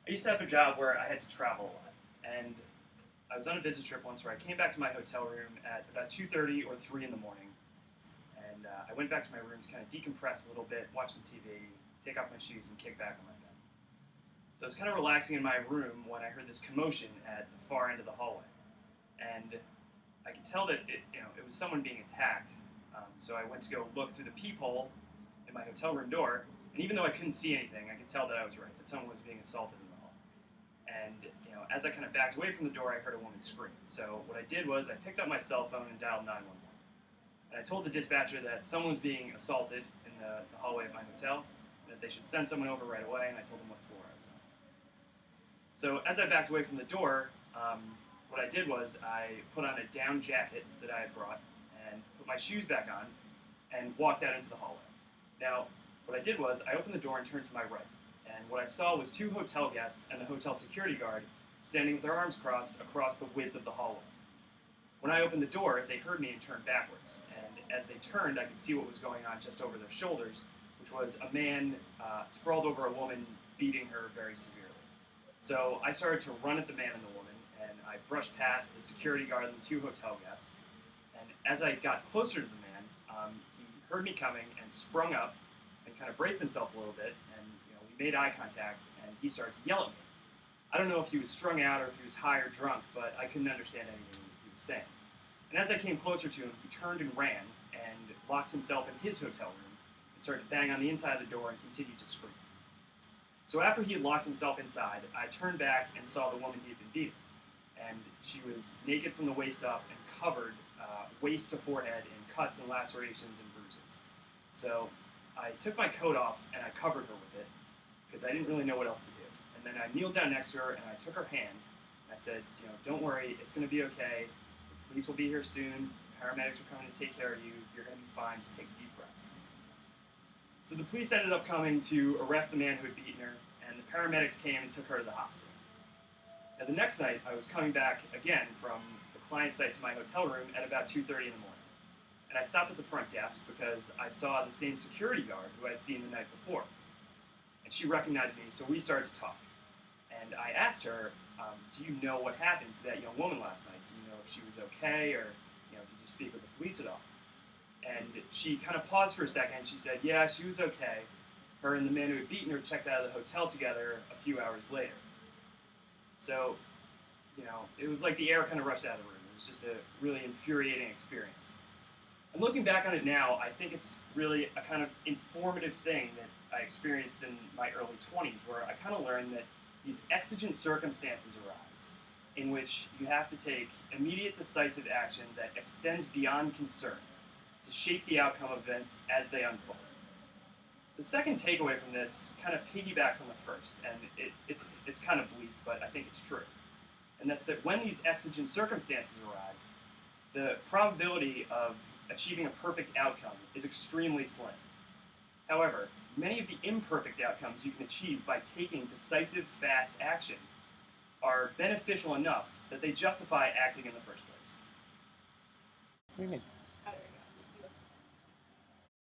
I used to have a job where I had to travel a lot, and I was on a business trip once where I came back to my hotel room at about 2:30 or 3 in the morning, and I went back to my room to kind of decompress a little bit, watch some TV, take off my shoes, and kick back on my bed. So I was kind of relaxing in my room when I heard this commotion at the far end of the hallway, and I could tell that it was someone being attacked. So I went to go look through the peephole in my hotel room door, and even though I couldn't see anything, I could tell that I was right, that someone was being assaulted in the hall. And as I kind of backed away from the door, I heard a woman scream. So what I did was I picked up my cell phone and dialed 911. And I told the dispatcher that someone was being assaulted in the hallway of my hotel, and that they should send someone over right away, and I told them what floor I was on. So as I backed away from the door, what I did was I put on a down jacket that I had brought and put my shoes back on and walked out into the hallway. Now, what I did was I opened the door and turned to my right, and what I saw was two hotel guests and the hotel security guard standing with their arms crossed across the width of the hallway. When I opened the door, they heard me and turned backwards, and as they turned, I could see what was going on just over their shoulders, which was a man sprawled over a woman, beating her very severely. So I started to run at the man and the woman, and I brushed past the security guard and the two hotel guests. And as I got closer to the man, he heard me coming and sprung up and kind of braced himself a little bit, and we made eye contact, and he started to yell at me. I don't know if he was strung out or if he was high or drunk, but I couldn't understand anything he was saying. And as I came closer to him, he turned and ran and locked himself in his hotel room and started to bang on the inside of the door and continued to scream. So after he had locked himself inside, I turned back and saw the woman he had been beating. And she was naked from the waist up and covered waist to forehead in cuts and lacerations and bruises. So I took my coat off and I covered her with it because I didn't really know what else to do. And then I kneeled down next to her and I took her hand and I said, don't worry, it's going to be okay. The police will be here soon. Paramedics are coming to take care of you. You're going to be fine. Just take a deep breath. So the police ended up coming to arrest the man who had beaten her, and the paramedics came and took her to the hospital. Now the next night, I was coming back again from the client site to my hotel room at about 2:30 in the morning. And I stopped at the front desk because I saw the same security guard who I had seen the night before. And she recognized me, so we started to talk. And I asked her, do you know what happened to that young woman last night? Do you know if she was okay, or did you speak with the police at all? And she kind of paused for a second. She said, yeah, she was okay. Her and the man who had beaten her checked out of the hotel together a few hours later. So, it was like the air kind of rushed out of the room. It was just a really infuriating experience. And looking back on it now, I think it's really a kind of informative thing that I experienced in my early 20s, where I kind of learned that these exigent circumstances arise in which you have to take immediate decisive action that extends beyond concern to shape the outcome of events as they unfold. The second takeaway from this kind of piggybacks on the first, and it's kind of bleak, but I think it's true. And that's that when these exigent circumstances arise, the probability of achieving a perfect outcome is extremely slim. However, many of the imperfect outcomes you can achieve by taking decisive, fast action are beneficial enough that they justify acting in the first place. What do you mean?